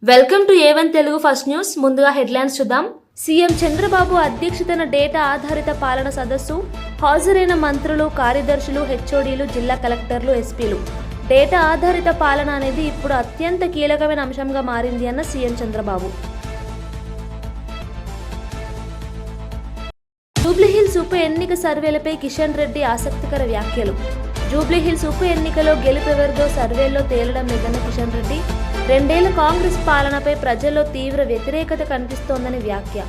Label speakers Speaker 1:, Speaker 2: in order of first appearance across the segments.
Speaker 1: Welcome to A1 Telugu first news. ముందుగా headlines చూద్దాం. CM Chandrababu అధ్యక్షతన డేటా ఆధారిత పాలన సదస్సు. హాజరైన మంత్రులు, కార్యదర్శులు, హెచ్ఓడీలు, జిల్లా కలెక్టర్లు, ఎస్పీలు. డేటా ఆధారిత పాలన అనేది ఇప్పుడు అత్యంత కీలకమైన అంశంగా మారింది అన్న సీఎం చంద్రబాబు. జూబ్లీహిల్స్ ఉప ఎన్నిక సర్వేలపై కిషన్ రెడ్డి ఆసక్తికర వ్యాఖ్యలు. జూబ్లీహిల్స్ ఉప ఎన్నికలో గెలుపెవరిదో సర్వేల్లో తేలడం లేదన్న కిషన్ రెడ్డి. 2 ఏళ్ల కాంగ్రెస్ పాలనపై ప్రజల్లో తీవ్ర వ్యతిరేకత కనిపిస్తోందని వ్యాఖ్య.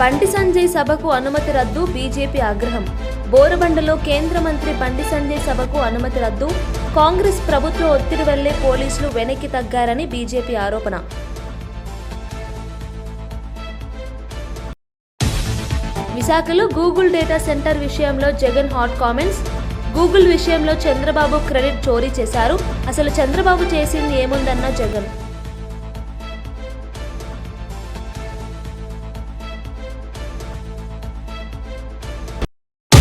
Speaker 1: బండి సంజయ్ సభకు అనుమతి రద్దు. బీజేపీ ఆగ్రహం. బోరబండలో కేంద్ర మంత్రి బండి సంజయ్ సభకు అనుమతి రద్దు. కాంగ్రెస్ ప్రభుత్వ ఒత్తిడి వల్లే పోలీసులు వెనక్కి తగ్గారని బీజేపీ ఆరోపణ. విశాఖలో గూగుల్ డేటా సెంటర్ విషయంలో జగన్ హాట్ కామెంట్స్. గూగుల్ విషయంలో చంద్రబాబు క్రెడిట్ చోరీ చేశారు. అసలు చంద్రబాబు చేసింది ఏముందన్న జగన్.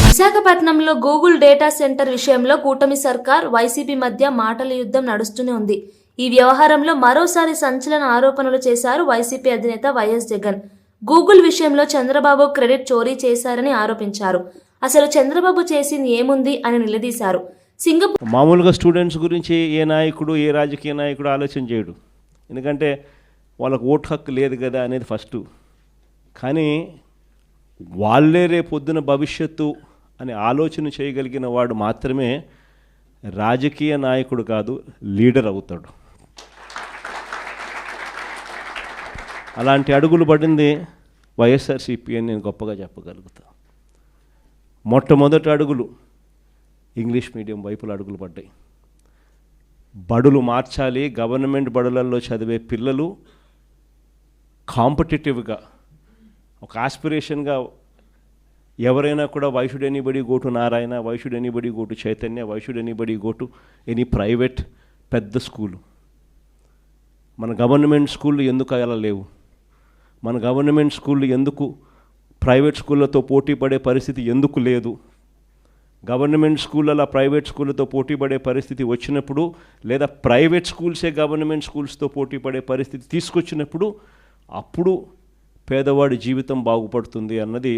Speaker 1: విశాఖపట్నంలో గూగుల్ డేటా సెంటర్ విషయంలో కూటమి సర్కార్, వైసీపీ మధ్య మాటల యుద్ధం నడుస్తూనే ఉంది. ఈ వ్యవహారంలో మరోసారి సంచలన ఆరోపణలు చేశారు వైసీపీ అధినేత వైఎస్ జగన్. గూగుల్ విషయంలో చంద్రబాబు క్రెడిట్ చోరీ చేశారని ఆరోపించారు. అసలు చంద్రబాబు చేసింది ఏముంది అని నిలదీశారు.
Speaker 2: మామూలుగా స్టూడెంట్స్ గురించి ఏ నాయకుడు, ఏ రాజకీయ నాయకుడు ఆలోచన చేయడు. ఎందుకంటే వాళ్ళకు ఓటు హక్కు లేదు కదా అనేది ఫస్ట్. కానీ వాళ్ళే రేపొద్దున భవిష్యత్తు అనే ఆలోచన చేయగలిగిన వాడు మాత్రమే రాజకీయ నాయకుడు కాదు, లీడర్ అవుతాడు. అలాంటి అడుగులు పడింది వైఎస్ఆర్సీపీ అని నేను గొప్పగా చెప్పగలుగుతా. మొట్టమొదటి అడుగులు ఇంగ్లీష్ మీడియం వైపుల అడుగులు పడ్డాయి. బడులు మార్చాలి. గవర్నమెంట్ బడులలో చదివే పిల్లలు కాంపిటేటివ్గా ఒక ఆస్పిరేషన్గా ఎవరైనా కూడా why should anybody go to Narayana, why should anybody go to Chaitanya, why should anybody go to any private పెద్ద స్కూలు. మన గవర్నమెంట్ స్కూళ్ళు ఎందుకు అలా లేవు? మన గవర్నమెంట్ స్కూళ్ళు ఎందుకు ప్రైవేట్ స్కూళ్ళతో పోటీ పడే పరిస్థితి ఎందుకు లేదు? గవర్నమెంట్ స్కూళ్ళ ప్రైవేట్ స్కూళ్ళతో పోటీ పడే పరిస్థితి వచ్చినప్పుడు, లేదా ప్రైవేట్ స్కూల్సే గవర్నమెంట్ స్కూల్స్తో పోటీ పడే పరిస్థితి తీసుకొచ్చినప్పుడు అప్పుడు పేదవాడి జీవితం బాగుపడుతుంది అన్నది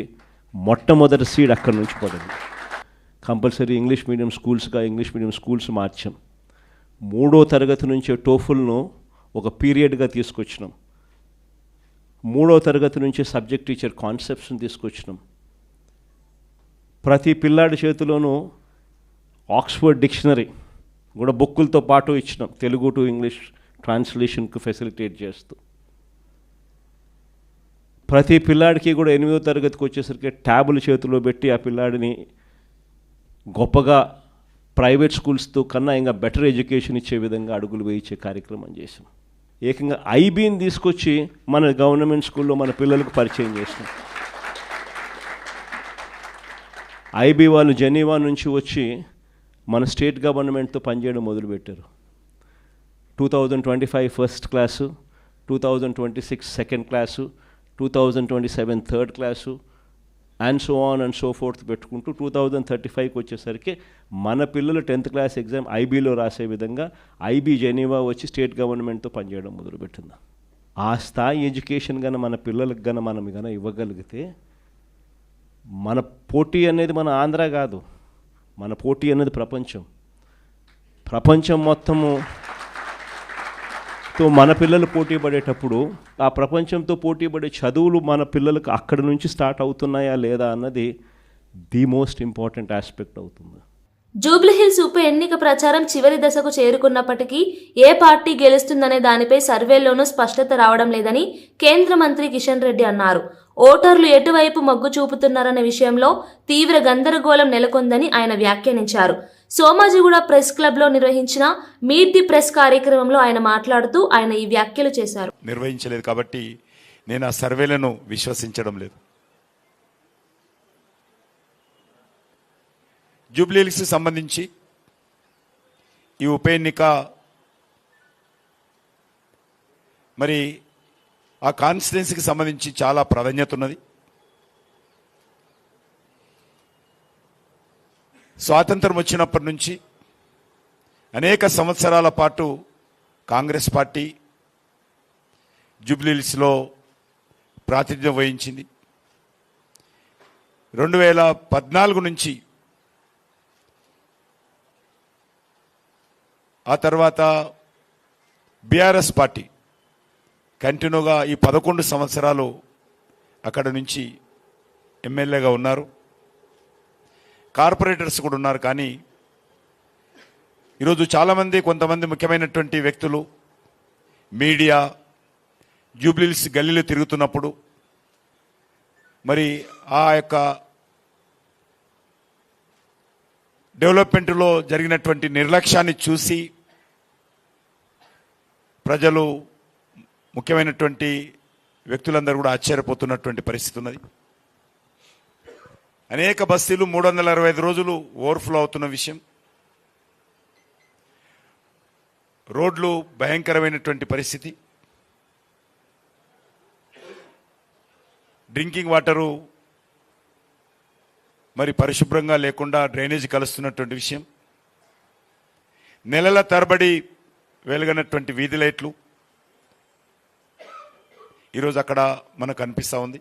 Speaker 2: మొట్టమొదటి సీడ్ అక్కడి నుంచి పడింది. కంపల్సరీ ఇంగ్లీష్ మీడియం స్కూల్స్ మార్చాం. 3వ తరగతి నుంచే టోఫుల్ను ఒక పీరియడ్గా తీసుకొచ్చినాం. 3వ తరగతి నుంచి సబ్జెక్ట్ టీచర్ కాన్సెప్ట్స్ని తీసుకొచ్చినాం. ప్రతి పిల్లాడి చేతిలోనూ ఆక్స్ఫర్డ్ డిక్షనరీ కూడా బుక్కులతో పాటు ఇచ్చినాం, తెలుగు టు ఇంగ్లీష్ ట్రాన్స్లేషన్కు ఫెసిలిటేట్ చేస్తూ. ప్రతి పిల్లాడికి కూడా 8వ తరగతికి వచ్చేసరికి ట్యాబులు చేతిలో పెట్టి ఆ పిల్లాడిని గొప్పగా ప్రైవేట్ స్కూల్స్తో కన్నా ఇంకా బెటర్ ఎడ్యుకేషన్ ఇచ్చే విధంగా అడుగులు వేయించే కార్యక్రమం చేసాం. ఏకంగా ఐబీని తీసుకొచ్చి మన గవర్నమెంట్ స్కూల్లో మన పిల్లలకు పరిచయం చేసాం. ఐబీ వాళ్ళు జెనీవా నుంచి వచ్చి మన స్టేట్ గవర్నమెంట్తో పనిచేయడం మొదలుపెట్టారు. 2025 first class, 2026 second class, 2027 third class and so on and so fourth పెట్టుకుంటూ 2035కి వచ్చేసరికి మన పిల్లలు 10th క్లాస్ ఎగ్జామ్ ఐబీలో రాసే విధంగా ఐబీ జెనీవా వచ్చి స్టేట్ గవర్నమెంట్తో పనిచేయడం మొదలుపెట్టింది. ఆ స్థాయి ఎడ్యుకేషన్ కన్నా మన పిల్లలకు మనం ఇవ్వగలిగితే మన పోటీ అనేది మన ఆంధ్ర కాదు, మన పోటీ అనేది ప్రపంచం మొత్తము మన పిల్లలు పోటీ పడేటప్పుడు ఆ ప్రపంచంతో పోటీ పడే చదువులు మన పిల్లలకు అక్కడి నుంచి స్టార్ట్ అవుతున్నాయా లేదా అన్నది ది మోస్ట్ ఇంపార్టెంట్ ఆస్పెక్ట్ అవుతుంది.
Speaker 1: జూబ్లీహిల్స్ ఉప ఎన్నిక ప్రచారం చివరి దశకు చేరుకున్నప్పటికీ ఏ పార్టీ గెలుస్తుందనే దానిపై సర్వేల్లోనూ స్పష్టత రావడం లేదని కేంద్ర మంత్రి కిషన్ రెడ్డి అన్నారు. ఓటర్లు ఎటువైపు మొగ్గు చూపుతున్నారనే విషయంలో తీవ్ర గందరగోళం నెలకొందని ఆయన వ్యాఖ్యానించారు. సోమాజిగూడ ప్రెస్ క్లబ్లో నిర్వహించిన మీట్ ది ప్రెస్ కార్యక్రమంలో ఆయన మాట్లాడుతూ ఆయన ఈ వ్యాఖ్యలు చేశారు.
Speaker 3: నిర్వహించలేదు కాబట్టి నేను ఆ సర్వేలను విశ్వసించడం లేదు. జూబ్లీహిల్స్కి సంబంధించి ఈ ఉప ఎన్నిక మరి ఆ కాన్స్టిట్యున్సీకి సంబంధించి చాలా ప్రాధాన్యత ఉన్నది. స్వాతంత్రం వచ్చినప్పటి నుంచి అనేక సంవత్సరాల పాటు కాంగ్రెస్ పార్టీ జూబ్లీహిల్స్లో ప్రాతినిధ్యం వహించింది. 2014 నుంచి ఆ తర్వాత బీఆర్ఎస్ పార్టీ కంటిన్యూగా ఈ 11 సంవత్సరాలు అక్కడ నుంచి ఎమ్మెల్యేగా ఉన్నారు. కార్పొరేటర్స్ కూడా ఉన్నారు. కానీ ఈరోజు చాలామంది కొంతమంది ముఖ్యమైనటువంటి వ్యక్తులు మీడియా జూబ్లీహిల్స్ గల్లీలో తిరుగుతున్నప్పుడు మరి ఆ యొక్క డెవలప్మెంట్లో జరిగినటువంటి నిర్లక్ష్యాన్ని చూసి ప్రజలు ముఖ్యమైనటువంటి వ్యక్తులందరూ కూడా ఆశ్చర్యపోతున్నటువంటి పరిస్థితి ఉన్నది. అనేక బస్తీలు 365 రోజులు ఓవర్ఫ్లో అవుతున్న విషయం, రోడ్లు భయంకరమైనటువంటి పరిస్థితి, డ్రింకింగ్ వాటరు మరి పరిశుభ్రంగా లేకుండా డ్రైనేజ్ కలుస్తున్నటువంటి విషయం, నెలల తరబడి వెలుగనటువంటి వీధి లైట్లు ఈరోజు అక్కడ మనకు కనిపిస్తూ ఉంది.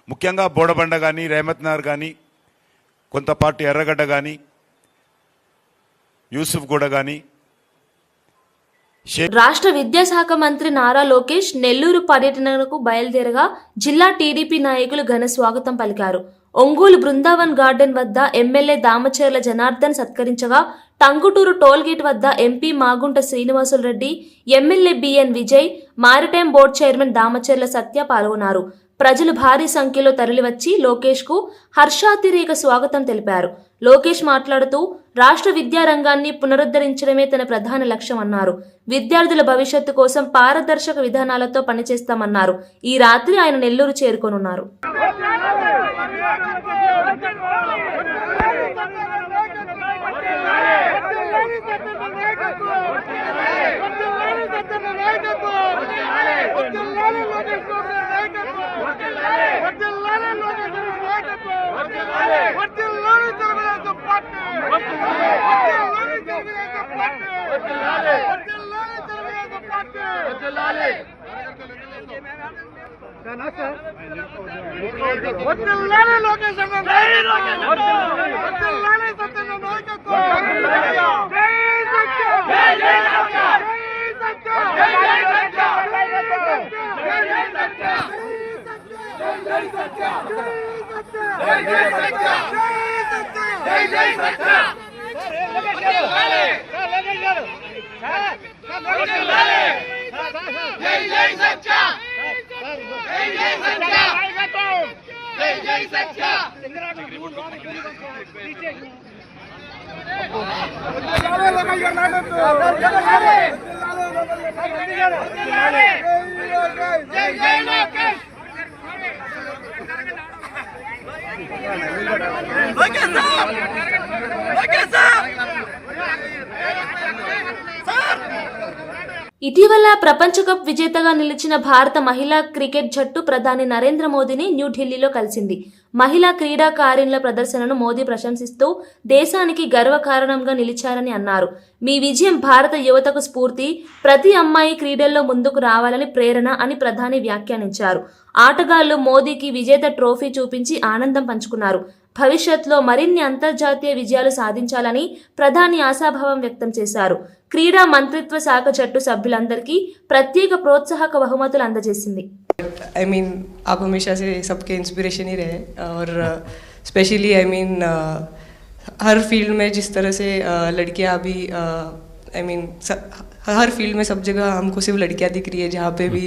Speaker 3: ముఖ్యంగా బోడబండ కానీ రేమత్ నగర్ కానీ కొంతపాటు ఎర్రగడ్డ కానీ యూసుఫ్ గూడ కానీ.
Speaker 1: రాష్ట్ర విద్యాశాఖ మంత్రి నారా లోకేష్ నెల్లూరు పర్యటనకు బయలుదేరగా జిల్లా టీడీపీ నాయకులు ఘన స్వాగతం పలికారు. ఒంగోలు బృందావన్ గార్డెన్ వద్ద ఎమ్మెల్యే దామచర్ల జనార్దన్ సత్కరించగా టంగుటూరు టోల్గేట్ వద్ద MP Magunta Srinivasulu Reddy, MLA BN Vijay, maritime board chairman Damacharla Satya పాల్గొన్నారు. ప్రజలు భారీ సంఖ్యలో తరలివచ్చి లోకేష్ కు హర్షాతిరేక స్వాగతం తెలిపారు. లోకేష్ మాట్లాడుతూ రాష్ట్ర విద్యారంగాన్ని పునరుద్ధరించడమే తన ప్రధాన లక్ష్యమన్నారు. విద్యార్థుల భవిష్యత్తు కోసం పారదర్శక విధానాలతో పనిచేస్తామన్నారు. ఈ రాత్రి ఆయన నెల్లూరు చేరుకోనున్నారు. ఇటీవల ప్రపంచ కప్ విజేతగా నిలిచిన భారత మహిళా క్రికెట్ జట్టు ప్రధాని నరేంద్ర మోదీని న్యూఢిల్లీలో కలిసింది. మహిళా క్రీడాకారిణుల ప్రదర్శనను మోదీ ప్రశంసిస్తూ దేశానికి గర్వకారణంగా నిలిచారని అన్నారు. మీ విజయం భారత యువతకు స్ఫూర్తి, ప్రతి అమ్మాయి క్రీడల్లో ముందుకు రావాలని ప్రేరణ అని ప్రధాని వ్యాఖ్యానించారు. ఆటగాళ్లు మోదీకి విజేత ట్రోఫీ చూపించి ఆనందం పంచుకున్నారు. భవిష్యత్తులో మరిన్ని అంతర్జాతీయ విజయాలు సాధించాలని ప్రధాని ఆశాభావం వ్యక్తం చేశారు. క్రీడా మంత్రిత్వ శాఖ జట్టు సభ్యులందరికీ ప్రత్యేక ప్రోత్సాహక బహుమతులు అందజేసింది.
Speaker 4: I mean, आप हमेशा से सबके इंस्पिरेशन ही रहे और स्पेशली हर फील्ड में जिस तरह से लड़कियां अभी हर फील्ड में सब जगह हमको सिर्फ लड़कियां दिख रही है. जहाँ पे भी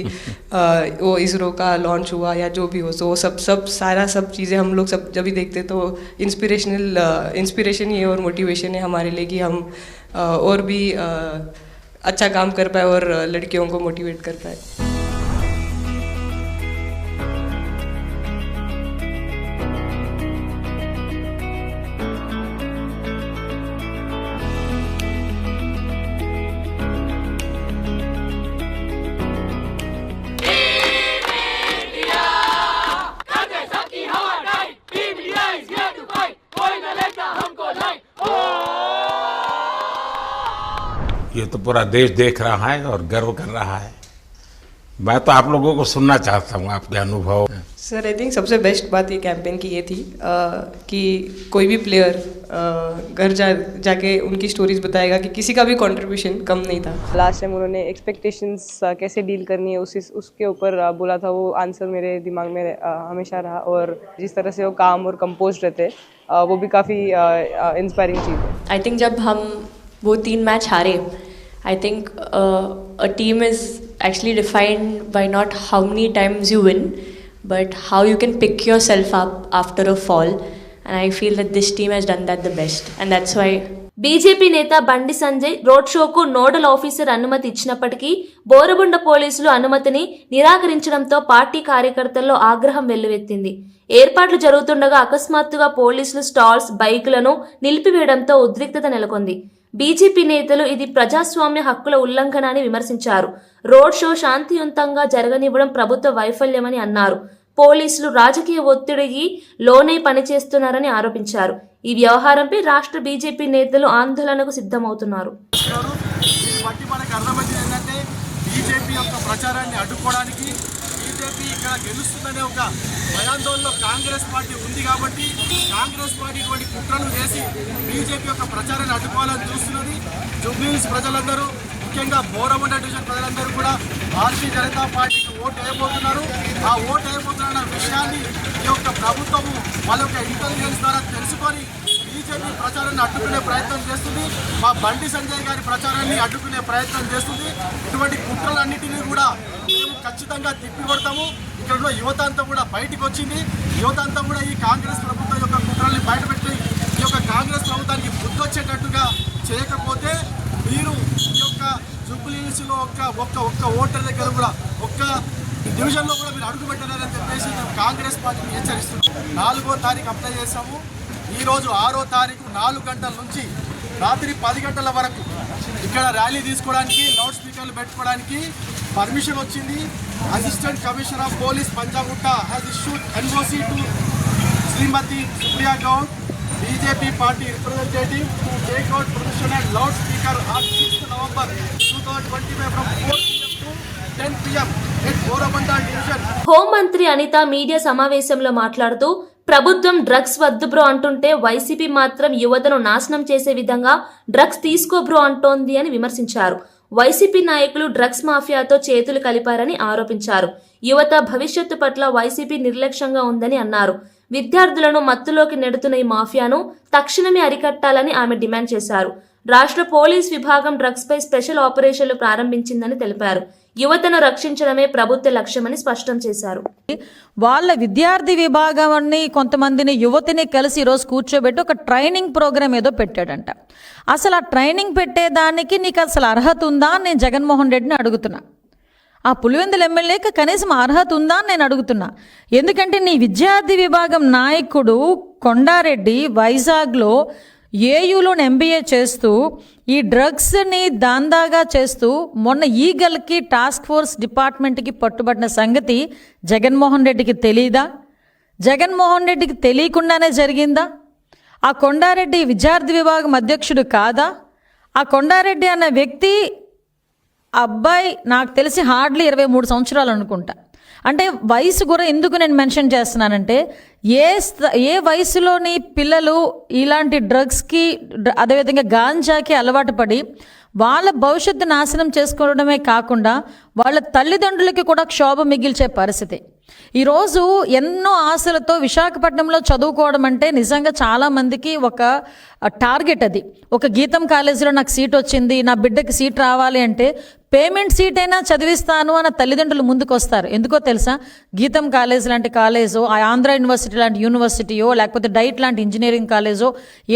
Speaker 4: वो इसरो का लॉन्च हुआ या जो भी हो, तो सब चीज़ें हम लोग सब जब भी देखते तो इंस्पिरेशन ही है और मोटिवेशन है हमारे लिए कि हम और भी अच्छा काम कर पाए और लड़कियों को मोटिवेट कर पाए.
Speaker 5: Team India is here to fight. ये तो पूरा देश देख रहा है और गर्व कर रहा है। मैं तो आप लोगों को सुनना चाहता हूँ आपके अनुभव।
Speaker 4: सर आई थिंक सबसे बेस्ट बात ये कैंपेन की ये थी कि कोई भी प्लेयर घर जाके उनकी स्टोरीज बताएगा कि किसी का भी कंट्रीब्यूशन कम नहीं था। लास्ट टाइम उन्होंने एक्सपेक्टेशंस कैसे डील करनी है उसके ऊपर बोला था, वो आंसर मेरे दिमाग में हमेशा रहा, और जिस तरह से वो काम और कंपोज रहते वो भी काफ़ी इंस्पायरिंग चीज़ है।
Speaker 6: आई थिंक जब हम वो 3 मैच हारे, I think a team is actually defined by not how many times you win, but how you can pick yourself up after a fall. And I feel that this team has done that the best. And that's why
Speaker 1: BJP నేత Bandi Sanjay road షోకు nodal officer అనుమతి ఇచ్చినప్పటికీ బోరబండ పోలీసులు అనుమతిని నిరాకరించడంతో party కార్యకర్తల్లో ఆగ్రహం వెల్లువెత్తింది. ఏర్పాట్లు జరుగుతుండగా అకస్మాత్తుగా పోలీసులు స్టాల్స్, బైకులను నిలిపివేయడంతో ఉద్రిక్తత నెలకొంది. బీజేపీ నేతలు ఇది ప్రజాస్వామ్య హక్కుల ఉల్లంఘన అని విమర్శించారు. రోడ్ షో శాంతియుతంగా జరగనివ్వడం ప్రభుత్వ వైఫల్యమని అన్నారు. పోలీసులు రాజకీయ ఒత్తిడికి లోనై పనిచేస్తున్నారని ఆరోపించారు. ఈ వ్యవహారంపై రాష్ట్ర బీజేపీ నేతలు ఆందోళనకు సిద్ధమవుతున్నారు.
Speaker 7: మనకు అర్థమైంది ఏంటంటే బీజేపీ యొక్క ప్రచారాన్ని అడ్డుకోవడానికి, బీజేపీ ఇక్కడ గెలుస్తుందనే ఒక భయాందోళనలో కాంగ్రెస్ పార్టీ ఉంది కాబట్టి కాంగ్రెస్ పార్టీ ఇటువంటి కుట్రలు చేసి బీజేపీ యొక్క ప్రచారాన్ని అడ్డుకోవాలని చూస్తున్నది. జూబ్లీహిల్స్ ప్రజలందరూ, ముఖ్యంగా బోరబండ డివిజన్ ప్రజలందరూ కూడా భారతీయ జనతా పార్టీకి ఓటు వేయబోతున్నారు. ఆ ఓటు వేయబోతున్న విషయాన్ని ఈ యొక్క ప్రభుత్వము వాళ్ళ యొక్క ఇంటెలిజెన్స్ ద్వారా తెలుసుకొని బీజేపీ ప్రచారాన్ని అడ్డుకునే ప్రయత్నం చేస్తుంది. మా బండి సంజయ్ గారి ప్రచారాన్ని అడ్డుకునే ప్రయత్నం చేస్తుంది. ఇటువంటి కుట్రలన్నిటినీ కూడా మేము ఖచ్చితంగా తిప్పికొడతాము. ఇక్కడ యువత అంతా కూడా బయటకు వచ్చింది. యువత అంతా కూడా ఈ కాంగ్రెస్ ప్రభుత్వం యొక్క కుట్రల్ని బయటపెట్టి ఈ యొక్క కాంగ్రెస్ ప్రభుత్వానికి బుద్ధి వచ్చేటట్టుగా చేయకపోతే మీరు ఈ యొక్క జూబ్లీహిల్స్లో ఒక్క ఓటర్ దగ్గర కూడా ఒక్క డివిజన్లో కూడా మీరు అడుగు పెట్టారని చెప్పేసి మేము కాంగ్రెస్ పార్టీని హెచ్చరిస్తున్నాం. 4వ తారీఖు అప్లై చేసాము. ఈరోజు 6వ తారీఖు 4 గంటల నుంచి రాత్రి 10 గంటల వరకు ఇక్కడ ర్యాలీ తీసుకోవడానికి, లౌడ్ స్పీకర్లు పెట్టుకోవడానికి పర్మిషన్ వచ్చింది. Assistant commissioner of police Panjagutta has issued NOC to Shrimati Supriya Goud, BJP party representative, to take out profession and loud speaker on 6th November 2025 from 4 PM to 10 PM at Borabanda Division.
Speaker 1: హోంమంత్రి Anitha media సమావేశంలో మాట్లాడుతూ ప్రభుత్వం drugs వద్దు bro అంటుంటే YCP మాత్రం యువతను నాశనం చేసే విధంగా డ్రగ్స్ తీసుకో బ్రో అంటోంది అని విమర్శించారు. వైసీపీ నాయకులు డ్రగ్స్ మాఫియాతో చేతులు కలిపారని ఆరోపించారు. యువత భవిష్యత్తు పట్ల వైసీపీ నిర్లక్ష్యంగా ఉందని అన్నారు. విద్యార్థులను మత్తులోకి నెడుతున్న ఈ మాఫియాను తక్షణమే అరికట్టాలని ఆమె డిమాండ్ చేశారు. రాష్ట్ర పోలీస్ విభాగం డ్రగ్స్పై స్పెషల్ ఆపరేషన్లు ప్రారంభించిందని తెలిపారు. యువతను రక్షించడమే ప్రభుత్వ లక్ష్యమని స్పష్టం చేశారు.
Speaker 8: వాళ్ళ విద్యార్థి విభాగాన్ని కొంతమందిని యువతిని కలిసి ఈరోజు కూర్చోబెట్టి ఒక ట్రైనింగ్ ప్రోగ్రామ్ ఏదో పెట్టాడంట. అసలు ఆ ట్రైనింగ్ పెట్టేదానికి నీకు అసలు అర్హత ఉందా అని నేను జగన్మోహన్ రెడ్డిని అడుగుతున్నా. ఆ పులివెందుల ఎమ్మెల్యేకి కనీసం అర్హత ఉందా అని నేను అడుగుతున్నా. ఎందుకంటే నీ విద్యార్థి విభాగం నాయకుడు కొండారెడ్డి వైజాగ్లో ఏయూలో ఎంబీఏ చేస్తూ ఈ డ్రగ్స్ని దాందాగా చేస్తూ మొన్న ఈగల్కి టాస్క్ ఫోర్స్ డిపార్ట్మెంట్కి పట్టుబడిన సంగతి జగన్మోహన్ రెడ్డికి తెలీదా? జగన్మోహన్ రెడ్డికి తెలియకుండానే జరిగిందా? ఆ కొండారెడ్డి విద్యార్థి విభాగం అధ్యక్షుడు కాదా? ఆ కొండారెడ్డి అన్న వ్యక్తి అబ్బాయి నాకు తెలిసి హార్డ్లీ 23 సంవత్సరాలు అనుకుంటా. అంటే వయసు కూడా ఎందుకు నేను మెన్షన్ చేస్తున్నానంటే ఏ వయసులోని పిల్లలు ఇలాంటి డ్రగ్స్కి అదేవిధంగా గాంజాకి అలవాటు పడి వాళ్ళ భవిష్యత్తు నాశనం చేసుకోవడమే కాకుండా వాళ్ళ తల్లిదండ్రులకి కూడా క్షోభ మిగిల్చే పరిస్థితి. ఈరోజు ఎన్నో ఆశలతో విశాఖపట్నంలో చదువుకోవడం అంటే నిజంగా చాలామందికి ఒక టార్గెట్. అది ఒక గీతం కాలేజీలో నాకు సీట్ వచ్చింది, నా బిడ్డకి సీట్ రావాలి అంటే పేమెంట్ సీట్ అయినా చదివిస్తాను అన్న తల్లిదండ్రులు ముందుకు వస్తారు. ఎందుకో తెలుసా? గీతం కాలేజ్ లాంటి కాలేజో, ఆంధ్ర యూనివర్సిటీ లాంటి యూనివర్సిటీయో, లేకపోతే డైట్ లాంటి ఇంజనీరింగ్ కాలేజో,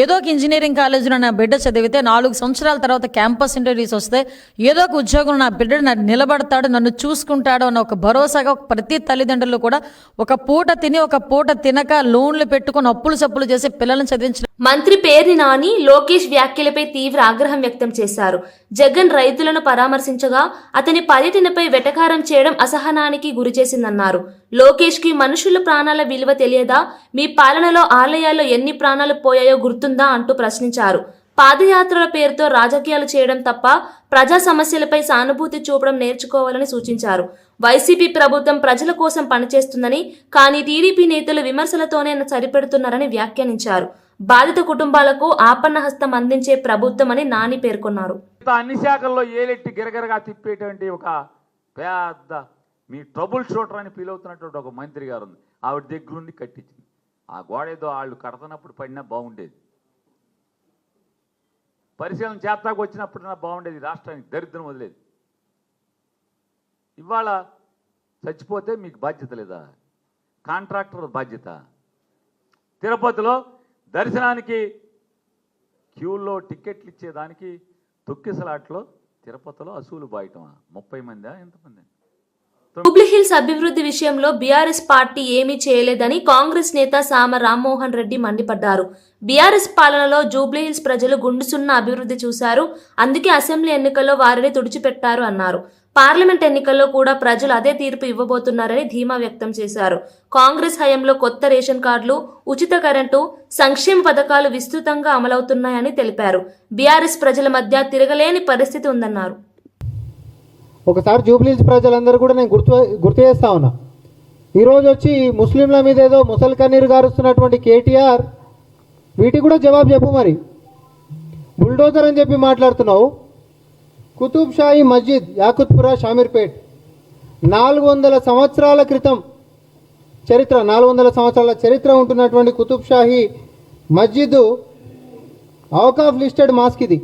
Speaker 8: ఏదో ఒక ఇంజనీరింగ్ కాలేజీలో నా బిడ్డ చదివితే 4 సంవత్సరాల తర్వాత క్యాంపస్ ఇంటర్వ్యూస్ వస్తే ఏదో ఒక ఉద్యోగం నా బిడ్డ నిలబడతాడు, నన్ను చూసుకుంటాడు అన్న ఒక భరోసాగా ప్రతి తల్లిదండ్రులు కూడా ఒక పూట తిని ఒక పూట తినక లోన్లు పెట్టుకుని అప్పులు సప్పులు చేసి పిల్లలను చదివించిన
Speaker 1: మంత్రి పేర్ని నాని లోకేష్ వ్యాఖ్యలపై తీవ్ర ఆగ్రహం వ్యక్తం చేశారు. జగన్ రైతులను పరామర్శించగా అతని పర్యటనపై వెటకారం చేయడం అసహనానికి గురిచేసిందన్నారు. లోకేష్ కి మనుషుల ప్రాణాల విలువ తెలియదా? మీ పాలనలో ఆలయాల్లో ఎన్ని ప్రాణాలు పోయాయో గుర్తుందా అంటూ ప్రశ్నించారు. పాదయాత్రల పేరుతో రాజకీయాలు చేయడం తప్ప ప్రజా సమస్యలపై సానుభూతి చూపడం నేర్చుకోవాలని సూచించారు. వైసీపీ ప్రభుత్వం ప్రజల కోసం పనిచేస్తుందని, కానీ టీడీపీ నేతలు విమర్శలతోనే సరిపెడుతున్నారని వ్యాఖ్యానించారు. బాధిత కుటుంబాలకు ఆపన్న హస్తం అందించే ప్రభుత్వమని నాని పేర్కొన్నారు.
Speaker 9: అన్ని శాఖల్లో ఏలెట్టి గిరగిరగా తిప్పేటువంటి ఒక పెద్ద మీ ట్రబుల్ షూటర్ అని ఫీల్ అవుతున్నటువంటి ఒక మంత్రి గారు ఉంది. ఆవిడ దగ్గరుండి కట్టించింది. ఆ గోడ ఏదో వాళ్ళు కడుతున్నప్పుడు పడినా బాగుండేది, పరిశీలన చేస్తాకు వచ్చినప్పుడు బాగుండేది, రాష్ట్రానికి దరిద్రం వదిలేదు. ఇవాళ చచ్చిపోతే మీకు బాధ్యత లేదా? కాంట్రాక్టర్ బాధ్యత. తిరుపతిలో దర్శనానికి క్యూల్లో టికెట్లు ఇచ్చేదానికి తొక్కిసలాట్లో తిరుపతిలో అసూలు బాయటమా? 30 మందా ఎంతమంది?
Speaker 1: జూబ్లీహిల్స్ అభివృద్ధి విషయంలో బీఆర్ఎస్ పార్టీ ఏమీ చేయలేదని కాంగ్రెస్ నేత సామ రామ్మోహన్ రెడ్డి మండిపడ్డారు. బీఆర్ఎస్ పాలనలో జూబ్లీహిల్స్ ప్రజలు గుండుసున్న అభివృద్ధి చూశారు, అందుకే అసెంబ్లీ ఎన్నికల్లో వారిని తుడిచిపెట్టారు అన్నారు. పార్లమెంట్ ఎన్నికల్లో కూడా ప్రజలు అదే తీర్పు ఇవ్వబోతున్నారని ధీమా వ్యక్తం చేశారు. కాంగ్రెస్ హయాంలో కొత్త రేషన్ కార్డులు, ఉచిత కరెంటు, సంక్షేమ పథకాలు విస్తృతంగా అమలవుతున్నాయని తెలిపారు. బీఆర్ఎస్ ప్రజల మధ్య తిరగలేని పరిస్థితి ఉందన్నారు.
Speaker 10: ఒకసారి జూబ్లీహిల్స్ ప్రజలందరూ కూడా నేను గుర్తు చేస్తా ఉన్నా. ఈరోజు వచ్చి ముస్లింల మీద ఏదో ముసలి కన్నీరు గారుస్తున్నటువంటి కేటీఆర్ వీటికి కూడా జవాబు చెప్పు. మరి బుల్డోజర్ అని చెప్పి మాట్లాడుతున్నావు. కుతుబ్ షాహీ మస్జిద్ యాకుత్పురా షామీర్పేట్ 400 సంవత్సరాల క్రితం చరిత్ర, 400 సంవత్సరాల చరిత్ర ఉంటున్నటువంటి కుతుబ్ షాహీ మస్జిద్ ఔకాఫ్ లిస్టెడ్ మాస్క్ ఇది.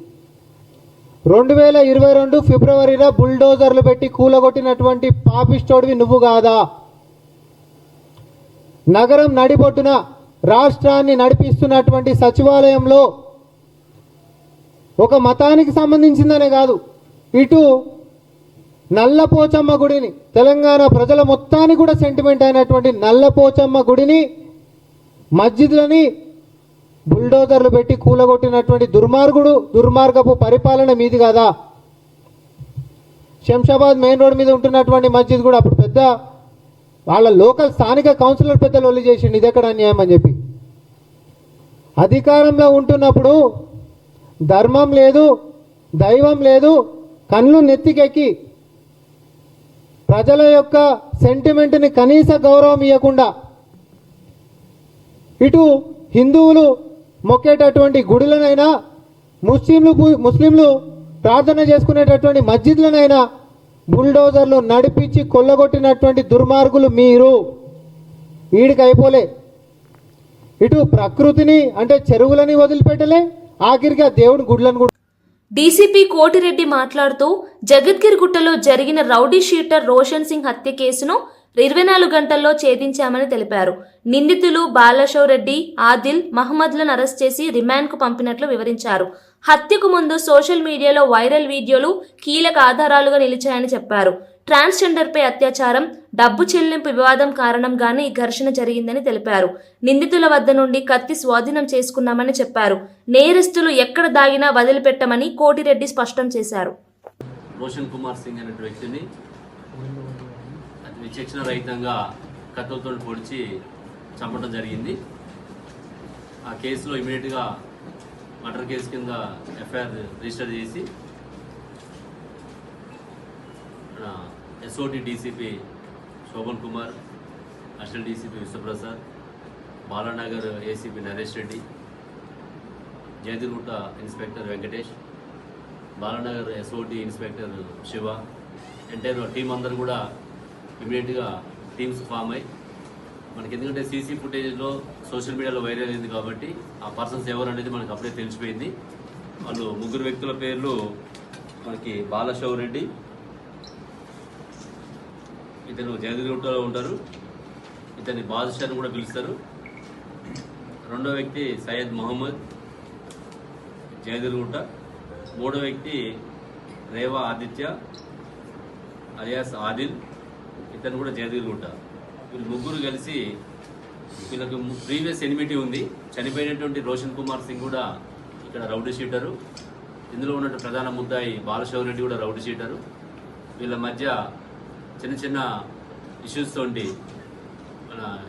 Speaker 10: 2022 ఫిబ్రవరిలో బుల్డోజర్లు పెట్టి కూలగొట్టినటువంటి పాపిస్టోడివి నువ్వు కాదా? నగరం నడిబొట్టున రాష్ట్రాన్ని నడిపిస్తున్నటువంటి సచివాలయంలో ఒక మతానికి సంబంధించిందనే కాదు, ఇటు నల్లపోచమ్మ గుడిని, తెలంగాణ ప్రజల మొత్తానికి కూడా సెంటిమెంట్ అయినటువంటి నల్లపోచమ్మ గుడిని, మస్జిద్లని బుల్డోజర్లు పెట్టి కూలగొట్టినటువంటి దుర్మార్గపు పరిపాలన మీది కదా. శంషాబాద్ మెయిన్ రోడ్ మీద ఉంటున్నటువంటి మస్జిద్ కూడా అప్పుడు పెద్ద వాళ్ళ లోకల్ స్థానిక కౌన్సిలర్ పెద్దలు ఒళ్ళు చేసిండు ఇదెక్కడ అన్యాయం అని చెప్పి. అధికారంలో ఉంటున్నప్పుడు ధర్మం లేదు, దైవం లేదు, కళ్ళు నెత్తికెక్కి ప్రజల యొక్క సెంటిమెంట్ని కనీస గౌరవం ఇవ్వకుండా ఇటు హిందువులు మొక్కేటటువంటి గుడులనైనా, ముస్లింలు ప్రార్థన చేసుకునేటటువంటి మస్జిద్లనైనా బుల్డోజర్లు నడిపించి కొల్లగొట్టినటువంటి దుర్మార్గులు మీరు. వీడికి అయిపోలే, ఇటు ప్రకృతిని అంటే చెరువులని వదిలిపెట్టలే, ఆఖరికి ఆ దేవుని గుడ్లను కూడా.
Speaker 1: డీసీపీ కోటిరెడ్డి మాట్లాడుతూ జగద్గిరిగుట్టలో జరిగిన రౌడీ షీటర్ రోషన్ సింగ్ హత్య కేసును 24 గంటల్లో ఛేదించామని తెలిపారు. నిందితులు బాలశౌర్ రెడ్డి, ఆదిల్, మహమ్మద్లను అరెస్ట్ చేసి రిమాండ్కు పంపినట్లు వివరించారు. హత్యకు ముందు సోషల్ మీడియాలో వైరల్ వీడియోలు కీలక ఆధారాలుగా నిలిచాయని చెప్పారు. ట్రాన్స్జెండర్పై అత్యాచారం, డబ్బు చెల్లింపు వివాదం కారణంగానే ఈ ఘర్షణ జరిగిందని తెలిపారు. నిందితుల వద్ద నుండి కత్తి స్వాధీనం చేసుకున్నామని చెప్పారు. నేరస్తులు ఎక్కడ దాగినా వదిలిపెట్టమని కోటిరెడ్డి స్పష్టం చేశారు.
Speaker 11: రోషన్ కుమార్ సింగ్ అనే వ్యక్తిని విచక్షణ రహితంగా కత్తులతో పొడిచి చంపడం జరిగింది. ఆ కేసులో ఇమీడియట్గా మర్డర్ కేసు కింద ఎఫ్ఐఆర్ రిజిస్టర్ చేసి SOT DCP Shobhan Kumar, assistant DCP Vishwaprasad, Balanagar ACP Naresh Reddy, Jayadigutta inspector Venkatesh, Balanagar SOT inspector Siva, entire team అందరూ కూడా ఇమీడియట్గా టీమ్స్ ఫామ్ అయ్యి మనకి, ఎందుకంటే సీసీ ఫుటేజ్లో సోషల్ మీడియాలో వైరల్ అయింది కాబట్టి ఆ పర్సన్స్ ఎవరు అనేది మనకు అప్పుడే తెలిసిపోయింది. వాళ్ళు 3 వ్యక్తుల పేర్లు మనకి బాలశౌర్ రెడ్డి, ఇతను జయదిగుట్టలో ఉంటారు, ఇతన్ని బాదుషాని కూడా పిలుస్తారు. రెండో వ్యక్తి సయ్యద్ మహమ్మద్ జయదిగుట్ట, మూడో వ్యక్తి రేవా ఆదిత్య అలియాస్ ఆదిల్, ఇతను కూడా జయదిగుట్ట. వీళ్ళు 3 కలిసి, వీళ్ళకి ప్రీవియస్ ఎనిమిటీ ఉంది. చనిపోయినటువంటి రోషన్ కుమార్ సింగ్ కూడా ఇక్కడ రౌడీ షీటరు, ఇందులో ఉన్నట్టు ప్రధాన ముద్దాయి బాలశౌర్ రెడ్డి కూడా రౌడీ షీటరు. వీళ్ళ మధ్య చిన్న చిన్న ఇష్యూస్ తోటి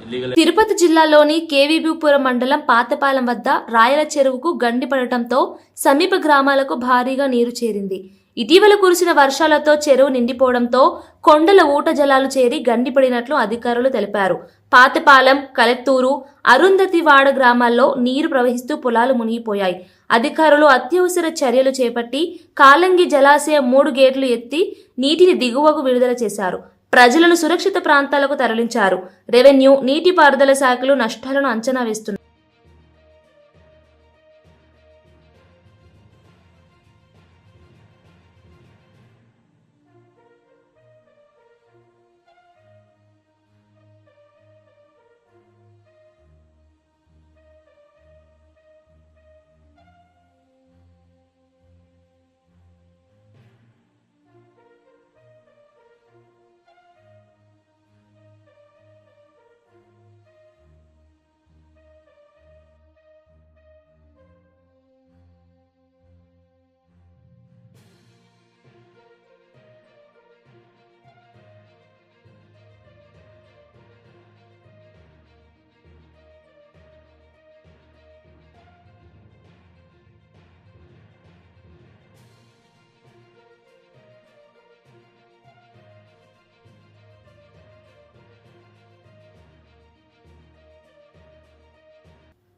Speaker 11: ఇల్లీగల్
Speaker 1: తిరుపతి జిల్లాలోని కేవీబీపురం మండలం పాతపాలెం వద్ద రాయల చెరువుకు గండి పడటంతో సమీప గ్రామాలకు భారీగా నీరు చేరింది. ఇటీవల కురిసిన వర్షాలతో చెరువు నిండిపోవడంతో కొండల ఊట జలాలు చేరి గండిపడినట్లు అధికారులు తెలిపారు. పాతపాలెం, కలెత్తూరు, అరుంధతివాడ గ్రామాల్లో నీరు ప్రవహిస్తూ పొలాలు మునిగిపోయాయి. అధికారులు అత్యవసర చర్యలు చేపట్టి కాలంగి జలాశయం 3 గేట్లు ఎత్తి నీటిని దిగువకు విడుదల చేశారు. ప్రజలను సురక్షిత ప్రాంతాలకు తరలించారు. రెవెన్యూ, నీటిపారుదల శాఖలు నష్టాలను అంచనా వేస్తున్నారు.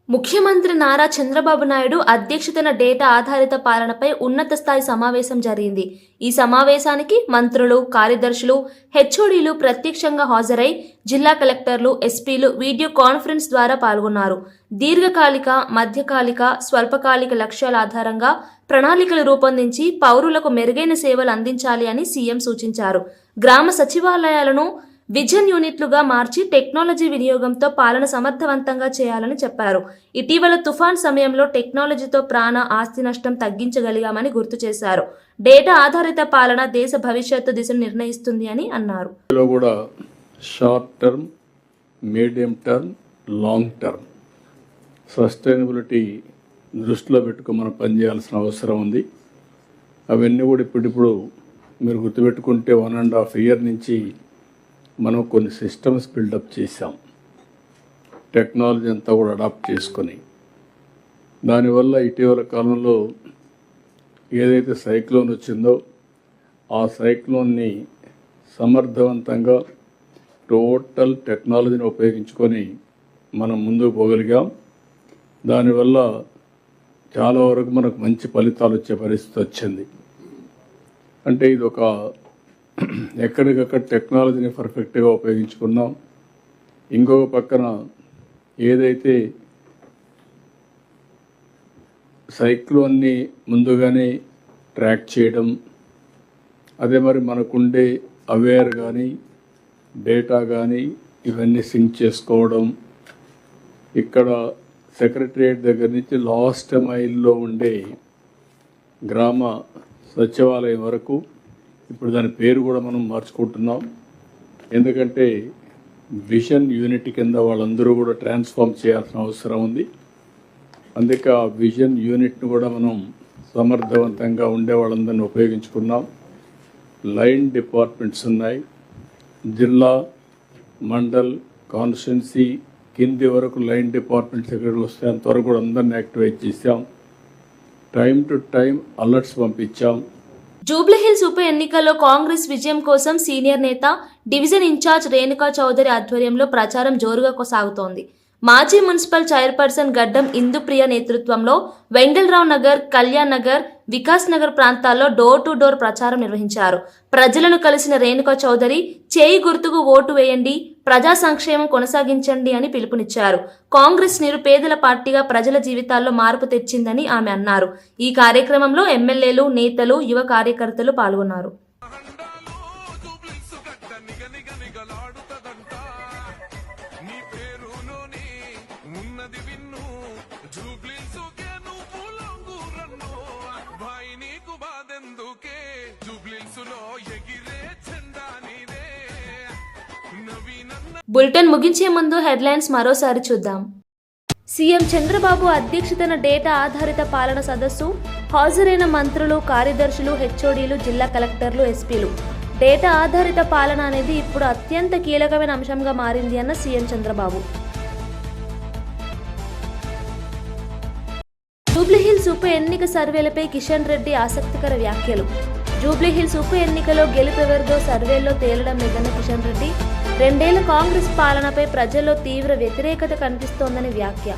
Speaker 1: ముఖ్యమంత్రి నారా చంద్రబాబు నాయుడు అధ్యక్షతన డేటా ఆధారిత పాలనపై ఉన్నత స్థాయి సమావేశం జరిగింది. ఈ సమావేశానికి మంత్రులు, కార్యదర్శులు, హెచ్ఓడీలు ప్రత్యక్షంగా హాజరై జిల్లా కలెక్టర్లు, ఎస్పీలు వీడియో కాన్ఫరెన్స్ ద్వారా పాల్గొన్నారు. దీర్ఘకాలిక, మధ్యకాలిక, స్వల్పకాలిక లక్ష్యాల ఆధారంగా ప్రణాళికలు రూపొందించి పౌరులకు మెరుగైన సేవలు అందించాలి అని సీఎం సూచించారు. గ్రామ సచివాలయాలను విజన్ యూనిట్లుగా మార్చి టెక్నాలజీ వినియోగంతో పాలన సమర్థవంతంగా చేయాలని చెప్పారు. ఇటీవల తుఫాన్ సమయంలో టెక్నాలజీతో ప్రాణ, ఆస్తి నష్టం తగ్గించగలిగామని గుర్తు చేశారు. డేటా ఆధారిత పాలన దేశ భవిష్యత్తు దిశను నిర్ణయిస్తుంది అని అన్నారు.
Speaker 12: కూడా short term, medium term, long term sustainability దృష్టిలో పెట్టుకుని మనం పనిచేయాల్సిన అవసరం ఉంది. అవన్నీ కూడా ఇప్పుడు మీరు గుర్తుపెట్టుకుంటే 1.5 years నుంచి మనం కొన్ని సిస్టమ్స్ బిల్డప్ చేసాం. టెక్నాలజీ అంతా కూడా అడాప్ట్ చేసుకొని దానివల్ల ఇటీవల కాలంలో ఏదైతే సైక్లోన్ వచ్చిందో ఆ సైక్లోన్ని సమర్థవంతంగా టోటల్ టెక్నాలజీని ఉపయోగించుకొని మనం ముందుకు పోగలిగాం. దానివల్ల చాలా వరకు మనకు మంచి ఫలితాలు వచ్చే పరిస్థితి వచ్చింది. అంటే ఇది ఒక ఎక్కడికక్కడ టెక్నాలజీని పర్ఫెక్ట్గా ఉపయోగించుకున్నాం. ఇంకొక పక్కన ఏదైతే సైక్లోన్ని ముందుగానే ట్రాక్ చేయడం, అదే మరి మనకుండే అవేర్ కానీ డేటా కానీ ఇవన్నీ సింక్ చేసుకోవడం, ఇక్కడ సెక్రటరియట్ దగ్గర నుంచి లాస్ట్ మైల్లో ఉండే గ్రామ సచివాలయం వరకు ఇప్పుడు దాని పేరు కూడా మనం మార్చుకుంటున్నాం. ఎందుకంటే విజన్ యూనిట్ కింద వాళ్ళందరూ కూడా ట్రాన్స్ఫార్మ్ చేయాల్సిన అవసరం ఉంది. అందుకే ఆ విజన్ యూనిట్ను కూడా మనం సమర్థవంతంగా ఉండే వాళ్ళందరినీ ఉపయోగించుకున్నాం. లైన్ డిపార్ట్మెంట్స్ ఉన్నాయి. జిల్లా, మండల్, కాన్స్టిట్యున్సీ కింది వరకు లైన్ డిపార్ట్మెంట్స్ ఎక్కడికి వస్తే అంతవరకు కూడా అందరినీ యాక్టివేట్ చేసాం. టైం టు టైం అలర్ట్స్ పంపించాం.
Speaker 1: జూబ్లీహిల్స్ ఉప ఎన్నికల్లో కాంగ్రెస్ విజయం కోసం సీనియర్ నేత, డివిజన్ ఇన్ఛార్జ్ రేణుకా చౌదరి ఆధ్వర్యంలో ప్రచారం జోరుగా కొనసాగుతోంది. మాజీ మున్సిపల్ చైర్పర్సన్ గడ్డం ఇందుప్రియ నేతృత్వంలో వెంగళరావు నగర్, కళ్యాణ్ నగర్, వికాస్ నగర్ ప్రాంతాల్లో డోర్ టు డోర్ ప్రచారం నిర్వహించారు. ప్రజలను కలిసిన రేణుకా చౌదరి చేయి గుర్తుకు ఓటు వేయండి, ప్రజా సంక్షేమం కొనసాగించండి అని పిలుపునిచ్చారు. కాంగ్రెస్ నిరుపేదల పార్టీగా ప్రజల జీవితాల్లో మార్పు తెచ్చిందని ఆమె అన్నారు. ఈ కార్యక్రమంలో ఎమ్మెల్యేలు, నేతలు, యువ కార్యకర్తలు పాల్గొన్నారు. బులెటిన్ ముగించే ముందు హెడ్లైన్స్ మరోసారి చూద్దాం. సీఎం చంద్రబాబు అధ్యక్షతన డేటా ఆధారిత పాలన సదస్సు. హాజరైన మంత్రులు, కార్యదర్శులు, హెచ్ఓడీలు, జిల్లా కలెక్టర్లు, ఎస్పీలు. డేటా ఆధారిత పాలన అనేది ఇప్పుడు అత్యంత కీలకమైన అంశంగా మారింది అన్న సీఎం చంద్రబాబు. జూబ్లీహిల్స్ ఉప ఎన్నిక సర్వేలపై కిషన్ రెడ్డి ఆసక్తికర వ్యాఖ్యలు. జూబ్లీహిల్స్ ఉప ఎన్నికలో గెలుపెవరిదో సర్వేల్లో తేలడం లేదన్న కిషన్ రెడ్డి 2 ఏళ్ల కాంగ్రెస్ పాలనపై ప్రజల్లో తీవ్ర వ్యతిరేకత కనిపిస్తోందని వ్యాఖ్య.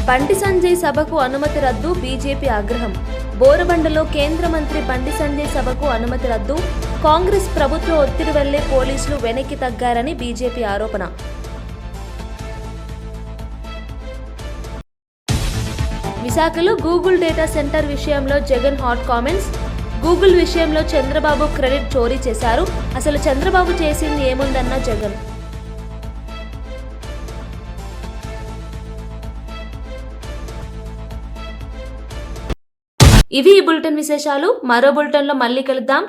Speaker 1: బండి సంజయ్ సభకు అనుమతి రద్దు, బీజేపీ ఆగ్రహం. బోరబండలో కేంద్ర మంత్రి బండి సంజయ్ సభకు అనుమతి రద్దు, కాంగ్రెస్ ప్రభుత్వ ఒత్తిడి వల్లే పోలీసులు వెనక్కి తగ్గారని బీజేపీ ఆరోపణ. విశాఖలో గూగుల్ డేటా సెంటర్ విషయంలో జగన్ హాట్ కామెంట్స్. గూగుల్ విషయంలో చంద్రబాబు క్రెడిట్ చోరీ చేశారు, అసలు చంద్రబాబు చేసింది ఏముందన్న జగన్. ఇవి ఈ బులెటిన్ విశేషాలు. మరో బులెటిన్లో మళ్ళీ కలుద్దాం.